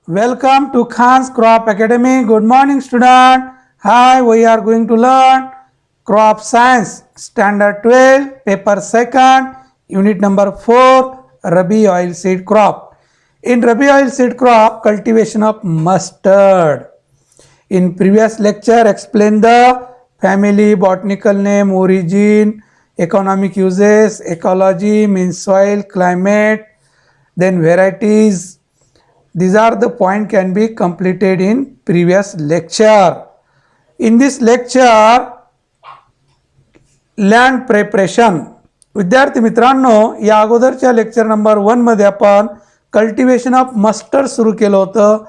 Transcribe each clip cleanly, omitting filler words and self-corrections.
Welcome to Khan's Crop Academy. Good morning, student. Hi, we are going to learn Crop Science, Standard 12, Paper 2nd, Unit number 4, Rabi Oilseed Crop. In Rabi Oilseed Crop, cultivation of mustard. In previous lecture, explain the family, botanical name, origin, economic uses, ecology, means soil, climate, then varieties. These are the point can be completed in previous lecture. In this lecture, land preparation. विद्यार्थी मित्रांनो, या अगोदरच्या lecture number 1 मध्ये आपण cultivation of mustard सुरू केलं होतं.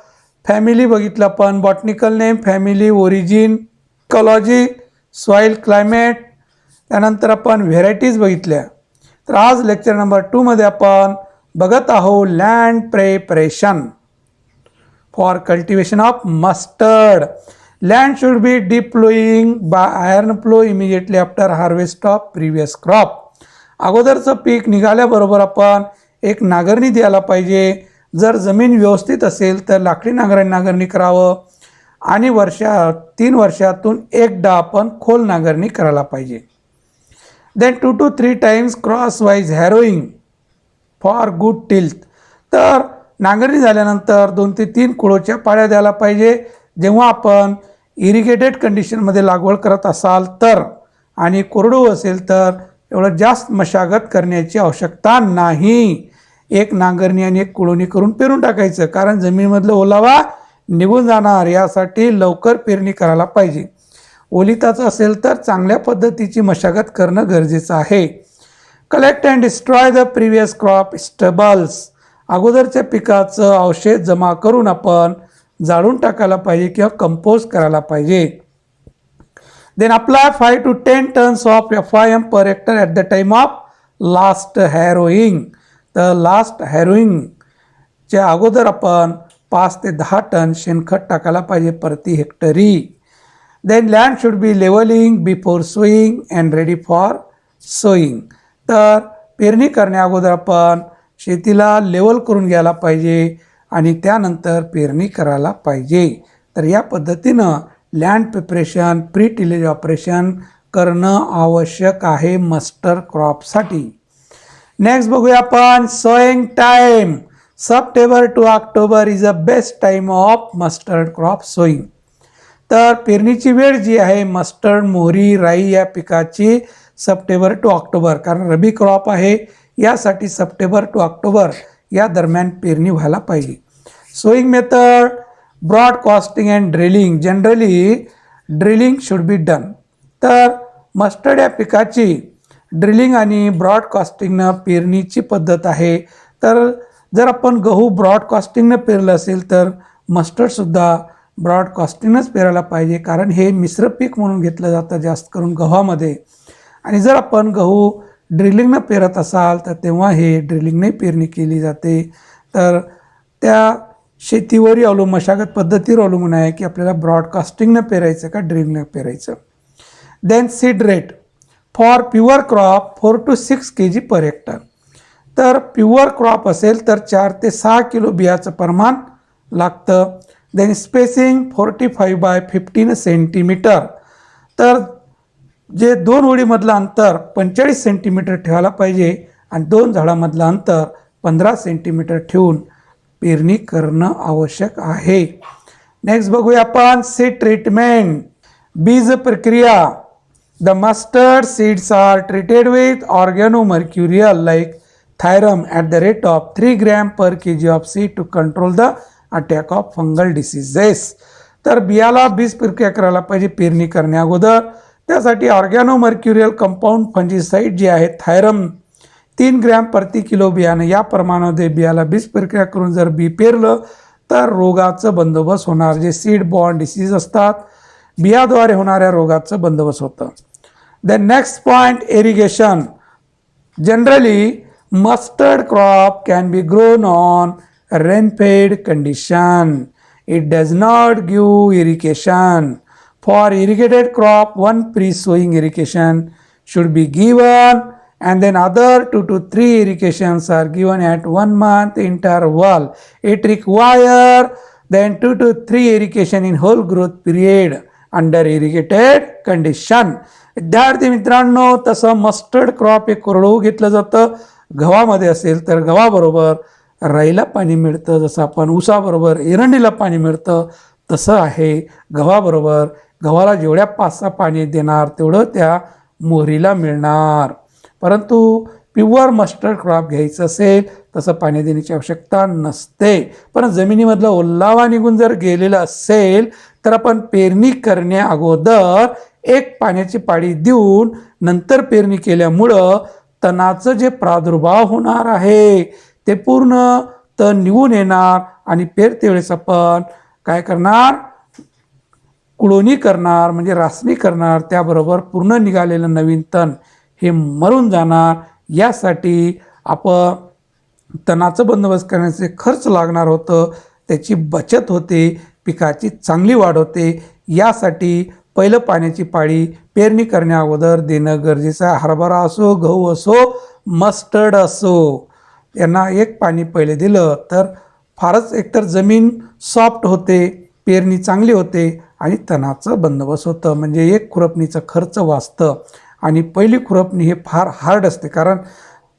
Family बघितलं आपण, botanical name, family, origin, ecology, soil, climate, त्यानंतर आपण व्हेरायटीज बघितल्या. तर आज लेक्चर नंबर 2 मध्ये आपण बघत आहोत land preparation for cultivation of mustard. Land should be deep plowing by iron plow immediately after harvest of previous crop. अगोदरचं पीक निघाल्याबरोबर आपण एक नांगरणी द्यायला पाहिजे. जर जमीन व्यवस्थित असेल तर लाकडी नांगरणी करावं आणि 3 वर्षातून एकदा आपण खोल नांगरणी करायला पाहिजे. Then 2 to 3 times cross wise harrowing for good tilth. तर नांगरणी झाल्यानंतर 2 ते 3 कुळोच्या पाळ्या द्यायला पाहिजे. जेव्हा आपण इरिगेटेड कंडिशनमध्ये लागवड करत असाल तर, आणि कोरडू असेल तर एवढं जास्त मशागत करण्याची आवश्यकता नाही. एक नांगरणी आणि एक कुळवणी करून पेरून टाकायचं, कारण जमिनीमधलं ओलावा निघून जाणार. यासाठी लवकर पेरणी करायला पाहिजे. ओलिताचं असेल तर चांगल्या पद्धतीची मशागत करणं गरजेचं आहे. Collect and destroy the previous crop stubbles. अगोदरच्या पिकाचं अवशेष जमा करून आपण जाळून टाकायला पाहिजे किंवा कंपोज करायला पाहिजे. Then apply 5 to 10 tons of FIM per hectare at the time of last harrowing. तर लास्ट हॅरोईंगच्या अगोदर आपण 5 ते 10 टन शेणखत टाकायला पाहिजे प्रति हेक्टरी. Then land should be levelling before sowing and ready for sowing. तर पेरणी करण्या अगोदर आपण शेतीला लेवल करून घ्यायला पाहिजे आणि त्यानंतर पेरणी करायला पाहिजे. तर या पद्धतीनं land preparation, pre tillage operation करणं आवश्यक आहे मस्टर्ड क्रॉपसाठी. नेक्स्ट बघूया आपण sowing time. September to October is a best time of mustard crop sowing. तर पेरणीची वेळ जी आहे मस्टर्ड, मोहरी, राई या पिकाची सप्टेंबर टू ऑक्टोबर, कारण रबी क्रॉप आहे, यासाठी सप्टेंबर टू ऑक्टोबर या दरम्यान पेरणी व्हायला पाहिजे. Sowing method, broadcasting and drilling. Generally drilling should be done. तर मस्टर्ड या पिकाची ड्रिलिंग आणि ब्रॉडकास्टिंगनं पेरणीची पद्धत आहे. तर जर आपण गहू ब्रॉडकास्टिंगनं पेरलं असेल तर मस्टर्डसुद्धा ब्रॉडकास्टिंगनंच पेरायला पाहिजे, कारण हे मिश्र पीक म्हणून घेतलं जातं जास्त करून गव्हामध्ये. आणि जर आपण गहू ड्रिलिंगनं पेरत असाल तर तेव्हा हे ड्रिलिंगने पेरणी केली जाते. तर त्या शेतीवरही अवलंबून, मशागत पद्धतीवर अवलंबून आहे की आपल्याला ब्रॉडकास्टिंगनं पेरायचं का ड्रिलिंगनं पेरायचं. Then seed rate for pure crop 4 to 6 kg per hectare. तर प्युअर क्रॉप असेल तर 4 ते 6 किलो बियाचं प्रमाण लागतं. Then spacing 45 by 15 centimetre. तर जे 2 ओळीमधलं अंतर 45 सेंटीमीटर ठेवायला पाहिजे आणि 2 झाडामधलं अंतर 15 सेंटीमीटर ठेवून पेरणी करणं आवश्यक आहे. नेक्स्ट बघूया आपण सीड ट्रीटमेंट, बीज प्रक्रिया. The mustard seeds are treated with organomercurial like thiram at the rate of 3 grams per kg of seed to control the attack of fungal diseases. तर बियाला बीज प्रक्रिया करायला पाहिजे पेरणी करण्या अगोदर. त्यासाठी ऑर्गॅनोमर्क्युरियल कंपाऊंड फंजिसाईड जे आहे थायरम 3 ग्रॅम प्रति किलो बियाणं या प्रमाणामध्ये बियाला बीज प्रक्रिया करून जर बी पेरलं तर रोगाचं बंदोबस्त होणार. जे सीड बॉर्न डिसीज असतात, बियाद्वारे होणाऱ्या रोगाचं बंदोबस्त होतं. Then next point, irrigation. Generally mustard crop can be grown on rainfed condition. It does not give irrigation. For irrigated crop, one pre-sowing irrigation should be given and then other 2 to 3 irrigations are given at 1 month interval. It require then 2 to 3 irrigation in whole growth period under irrigated condition. विद्यार्थी मित्रांनो, तसं mustard crop हे कोरडवू घेतलं जातं. गव्हामध्ये असेल तर गव्हाबरोबर राईला पाणी मिळतं, जसं आपण ऊसाबरोबर एरंडीला पाणी मिळतं तसं आहे. गव्हाबरोबर गव्हाला जेवढ्या 5-6 पाणी देणार तेवढं त्या मोहरीला मिळणार. परंतु प्युअर मस्टर्ड क्रॉप घ्यायचं असेल तसं पाणी देण्याची आवश्यकता नसते. पण जमिनीमधला ओलावा निघून जर गेलेला असेल तर आपण पेरणी करण्या अगोदर एक पाण्याची पाळी देऊन नंतर पेरणी केल्यामुळं तणाचं जे प्रादुर्भाव होणार आहे ते पूर्ण तण निघून येणार आणि पेरते वेळेस आपण काय करणार, कुळवणी करणार म्हणजे रासणी करणार. त्याबरोबर पूर्ण निघालेलं नवीन तण हे मरून जाणार. यासाठी आपण तणाचं बंदोबस्त करण्याचे खर्च लागणार होतं, त्याची बचत होते, पिकाची चांगली वाढ होते. यासाठी पहिलं पाण्याची पाळी पेरणी करण्या अगोदर देणं गरजेचं आहे. हरभरा असो, गहू असो, मस्टर्ड असो, यांना एक पाणी पहिले दिलं तर फारच एकतर जमीन सॉफ्ट होते, पेरणी चांगली होते आणि तणाचं बंदोबस्त होतं. म्हणजे एक खुरपणीचं खर्च वाचतं. आणि पहिली खुरपणी हे फार हार्ड असते, कारण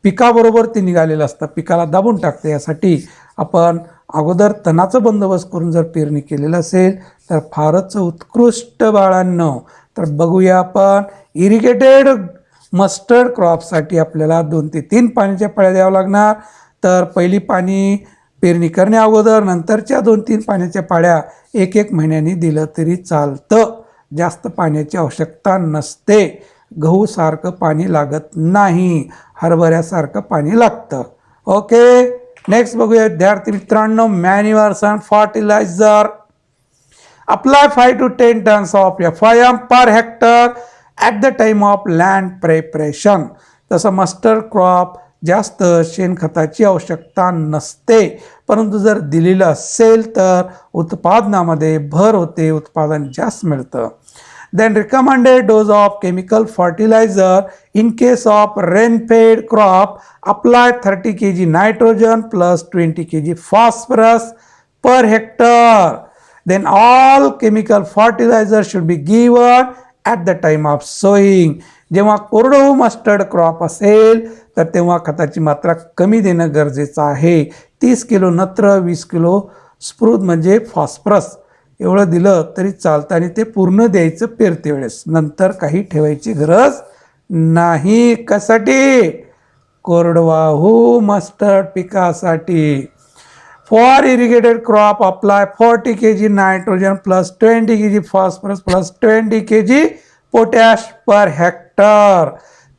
पिकाबरोबर ते निघालेलं असतं, पिकाला दाबून टाकते. यासाठी आपण अगोदर तणाचं बंदोबस्त करून जर पेरणी केलेलं असेल तर फारच उत्कृष्ट बाळांनो. तर बघूया आपण इरिगेटेड मस्टर्ड क्रॉपसाठी आपल्याला 2 ते 3 पाण्याच्या पाळ्या द्यावं लागणार. तर पहिली पाणी पेरणी करण्या अगोदर, नंतरच्या 2-3 पाण्याच्या पाळ्या 1-1 महिन्यांनी दिलं तरी चालतं. जास्त पाण्याची आवश्यकता नसते. गहू सारखं पाणी लागत नाही, हरभऱ्यासारखं पाणी लागतं. ओके, नेक्स्ट बघूया विद्यार्थी मित्रांनो, manures and fertiliser. Apply 5 to 10 tons of FIM per hectare at the time of land preparation. तसं मस्टर्ड क्रॉप जास्त शेणखताची आवश्यकता नसते, परंतु जर दिलेलं असेल तर उत्पादनामध्ये भर होते, उत्पादन जास्त मिळतं. Then recommended dose of chemical fertilizer in case of rain-fed crop, apply 30 kg nitrogen plus 20 kg phosphorus per hectare. Then all chemical fertilizer should be given at the time of sowing. जेव्हा कोरडवाहू mustard crop असेल तर तेव्हा खताची मात्रा कमी देणं गरजेचं आहे. 30 किलो नत्र, 20 किलो स्प्रूद म्हणजे फॉस्फरस एवढं दिलं तरी चालतं आणि ते पूर्ण द्यायचं पेरते वेळेस. नंतर काही ठेवायची गरज नाही. कशासाठी? कोरडवाहू मस्टर्ड पिकासाठी. For irrigated crop apply 40 kg nitrogen plus 20 kg phosphorus plus 20 kg potash per hectare.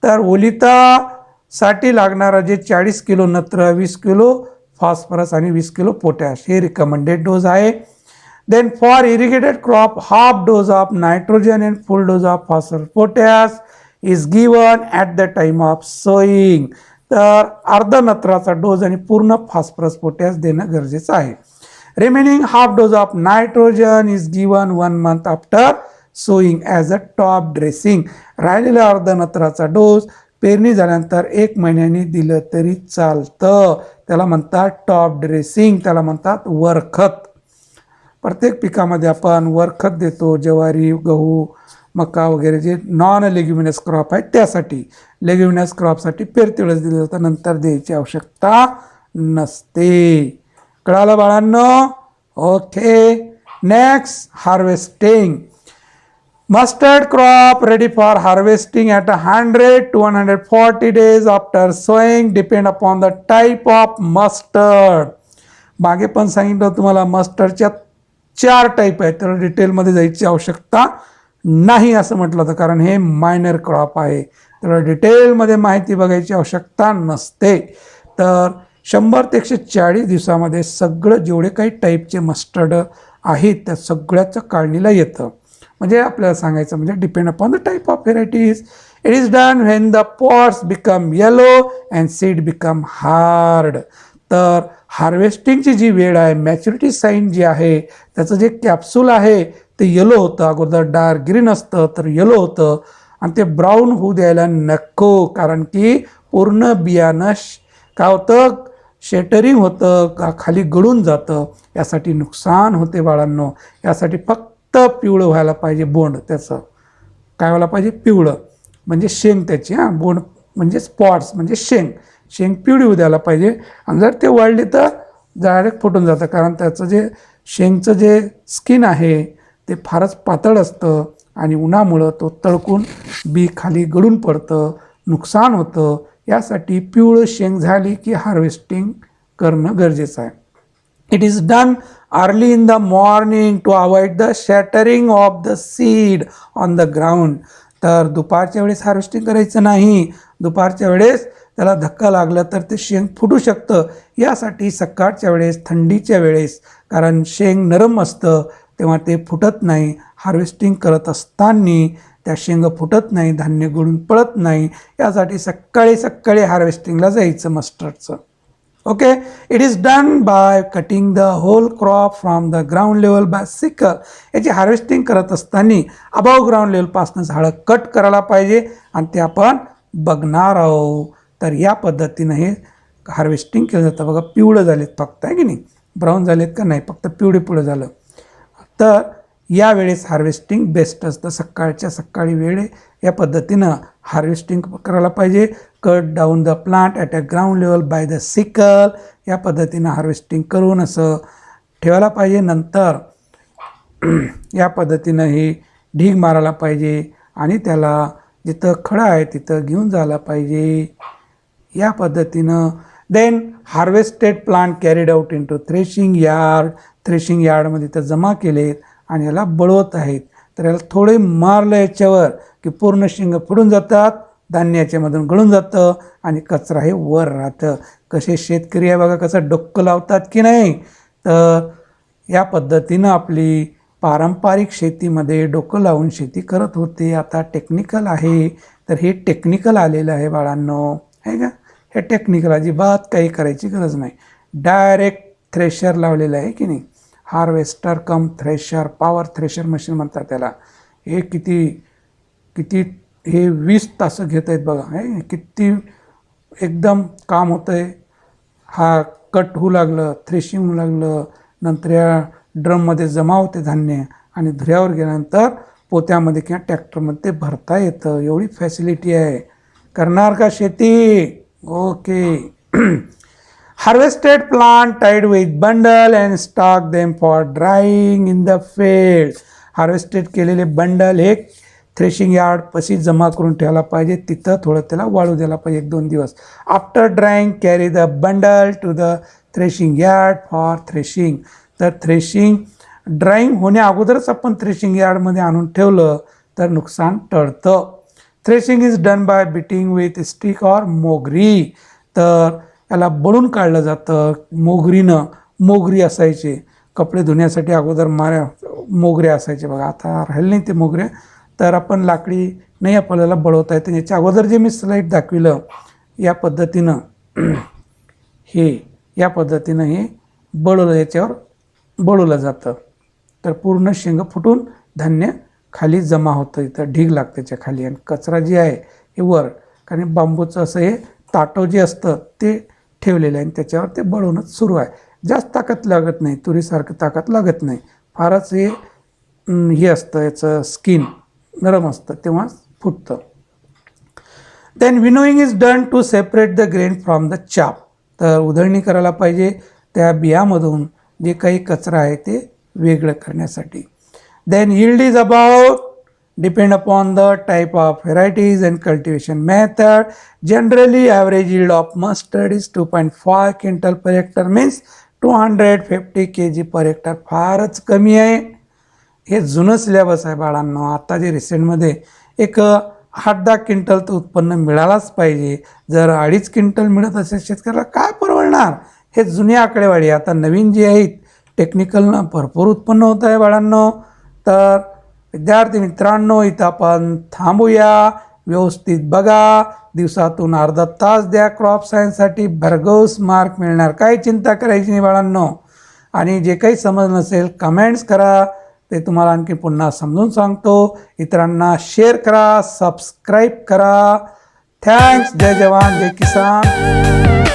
तर ओलितासाठी लागणारा जे 40 किलो नत्र, 20 किलो फॉस्फरस आणि 20 किलो पोटॅश हे रिकमेंडेड डोज आहे. Then for irrigated crop, half dose of nitrogen and full dose of phosphorus potash is given at the time of sowing. तर अर्धा नत्राचा dose आणि पूर्ण फॉस्फरस पोटॅश देणं गरजेचं आहे. Remaining half dose of nitrogen is given 1 month after sowing as a top dressing. राहिलेला अर्धा नत्राचा dose पेरणी झाल्यानंतर 1 महिन्यानी दिलं तरी चालतं. त्याला म्हणतात टॉप ड्रेसिंग, त्याला म्हणतात वरखत. प्रत्येक पिकामध्ये आपण वरखत देतो. ज्वारी, गहू, मका वगैरे जे नॉन लेग्युमिनस क्रॉप आहेत त्यासाठी. लेग्युमिनस क्रॉपसाठी पेरते वेळेस दिलं जातं, नंतर द्यायची आवश्यकता नसते. कळालं बाळांनो? Okay, next harvesting. Mustard crop ready for harvesting at 100 to 140 days after sowing depend upon the type of mustard. मागे पण सांगितलं तुम्हाला मस्टर्डच्या 4 टाईप आहेत, तर डिटेलमध्ये जायची आवश्यकता नाही असं म्हटलं होतं, कारण हे मायनर क्रॉप आहे. तर डिटेलमध्ये माहिती बघायची आवश्यकता नसते. तर 100 ते 140 दिवसामध्ये सगळं जेवढे काही टाईपचे मस्टर्ड आहेत त्या सगळ्याचं काढणीला येतं. म्हणजे आपल्याला सांगायचं म्हणजे depend upon the type of varieties. It is done when the pots become yellow and seed become hard. तर हार्वेस्टिंगची जी वेळ आहे, मॅच्युरिटी साईन जी आहे, त्याचं जे कॅप्सूल आहे ते येलो होतं. अगोदर डार्क ग्रीन असतं तर येलो होतं आणि ते ब्राऊन होऊ द्यायला नको, कारण की पूर्ण बियाणं काय होतं, शेटरिंग होतं, खाली गळून जातं, यासाठी नुकसान होते बाळांनो. यासाठी फक्त पिवळं व्हायला पाहिजे बोंड त्याचं. काय व्हायला पाहिजे, पिवळं म्हणजे शेंग त्याची, बोंड म्हणजे स्पॉट्स म्हणजे शेंग पिवळी होऊ द्यायला पाहिजे. आणि जर ते वाळली तर डायरेक्ट फुटून जातं, कारण त्याचं जे शेंगचं जे स्किन आहे ते फारच पातळ असतं आणि उन्हामुळं तो तळकून बी खाली गळून पडतं, नुकसान होतं. यासाठी पिवळं शेंग झाली की हार्वेस्टिंग करणं गरजेचं आहे. It is done early in the morning to avoid the shattering of the seed on the ground. तर दुपारच्या वेळेस हार्वेस्टिंग करायचं नाही. दुपारच्या वेळेस त्याला धक्का लागला तर ते शेंग फुटू शकतं. यासाठी सकाळच्या वेळेस, थंडीच्या वेळेस, कारण शेंग नरम असतं तेव्हा ते फुटत नाही. हार्वेस्टिंग करत असताना त्या शेंग फुटत नाही, धान्य गळून पडत नाही. यासाठी सकाळी सकाळी हार्वेस्टिंगला जायचं मस्टर्डचं. Okay, it is done by cutting the whole crop from the ground level by sickle. याची हार्वेस्टिंग करत असताना अबाव ग्राउंड लेवलपासून झाडं कट करायला पाहिजे आणि ते आपण बघणार आहोत. तर या पद्धतीनं हे हार्वेस्टिंग केलं जातं. बघा पिवळं झालेत फक्त, आहे की नाही, ब्राऊन झालेत का नाही, फक्त पिवळं झालं. तर यावेळेस हार्वेस्टिंग बेस्ट असतं. सकाळच्या सकाळी वेळ या पद्धतीनं हार्वेस्टिंग करायला पाहिजे. Cut down the plant at a ground level by the sickle. या पद्धतीनं हार्वेस्टिंग करून असं ठेवायला पाहिजे. नंतर या पद्धतीनं हे ढीग मारायला पाहिजे आणि त्याला जिथं खडा आहे तिथं घेऊन जायला पाहिजे. या पद्धतीनं then harvested plant carried out into threshing yard. Threshing यार्डमध्ये तर जमा केलेत आणि याला बळवत आहेत. तर याला थोडे मारलं याच्यावर की पूर्ण शेंग फुटून जातात, धान्य याच्यामधून गळून जातं आणि कचरा हे वर राहतं. कसे शेतकरी आहे बघा कसं डोकं लावतात की नाही. तर या पद्धतीनं आपली पारंपरिक शेतीमध्ये डोकं लावून शेती करत होते. आता टेक्निकल आहे, तर हे टेक्निकल आलेलं आहे बाळांनो, आहे का. हे टेक्निकल अजिबात काही करायची गरज नाही. डायरेक्ट थ्रेशर लावलेलं आहे की नाही. हार्वेस्टर कम थ्रेशर, पॉवर थ्रेशर मशीन म्हणतात त्याला. हे किती हे 20 तास घेत आहेत बघा. हे किती एकदम काम होतं आहे. हा कट होऊ लागलं, थ्रेशिंग होऊ लागलं, नंतर या ड्रममध्ये जमा होते धान्य आणि धुऱ्यावर गेल्यानंतर पोत्यामध्ये किंवा ट्रॅक्टरमध्ये ते भरता येतं. एवढी फॅसिलिटी आहे. करणार का शेती? Okay. Harvested plant tied with bundle and stock them for drying in the field. Harvested केलेले बंडल हे थ्रेशिंग यार्ड पशी जमा करून ठेवायला पाहिजे. तिथं थोडं त्याला वाळू द्यायला पाहिजे 1-2 दिवस. After drying carry the bundle to the threshing yard for threshing. तर थ्रेशिंग ड्राईंग होण्या अगोदरच आपण थ्रेशिंग यार्डमध्ये आणून ठेवलं तर नुकसान टळतं. Threshing is done by beating with stick or मोगरी. तर याला बळून काढलं जातं मोगरीनं. मोगरी असायचे कपडे धुण्यासाठी अगोदर मोगरे असायचे बघा. आता राहिले नाही ते मोगरे. तर आपण लाकडी नाही आपल्याला बळवता येतं. याच्या अगोदर जे मी स्लाईड दाखविलं या पद्धतीनं या पद्धतीनं हे बळवलं, याच्यावर बळवलं जातं. तर पूर्ण शेंग फुटून धान्य खाली जमा होतं, इथं ढीग लागतं त्याच्या खाली. आणि कचरा जे आहे हे वर, कारण बांबूचं असं हे ताटं जे असतं ते ठेवलेलं आहे आणि त्याच्यावर ते बळवणंच सुरू आहे. जास्त ताकद लागत नाही, तुरीसारखं ताकद लागत नाही. फारच हे असतं, याचं स्किन नरम असतं तेव्हा फुटतं. Then winnowing is done to separate the grain from the chaff. तर उधळणी करायला पाहिजे त्या बियामधून जे काही कचरा आहे ते वेगळं करण्यासाठी. Then yield is about depend upon the type of varieties and cultivation method. Generally average yield of mustard is 2.5 quintal per hectare, means 250 kg per hectare. फारच कमी आहे. हे जुनं सिलेबस आहे बाळांनो. आता जे रिसेंटमध्ये एक 8-10 क्विंटल तर उत्पन्न मिळालाच पाहिजे. जर 2.5 क्विंटल मिळत असेल शेतकऱ्याला काय परवडणार. हे जुनी आकडेवाडी. आता नवीन जे आहेत टेक्निकलनं भरपूर उत्पन्न होत आहे बाळांनो. तर विद्यार्थी मित्रांनो इथं आपण थांबूया. व्यवस्थित बघा, दिवसातून अर्धा तास द्या क्रॉप सायन्ससाठी. भरघोस मार्क मिळणार, काही चिंता करायची नाही बाळांनो. आणि जे काही समज नसेल कमेंट्स करा, ते तुम्हाला आणखी पुन्हा समजून सांगतो. इतरांना शेअर करा, सबस्क्राईब करा. थँक्स. जय जवान जय किसान.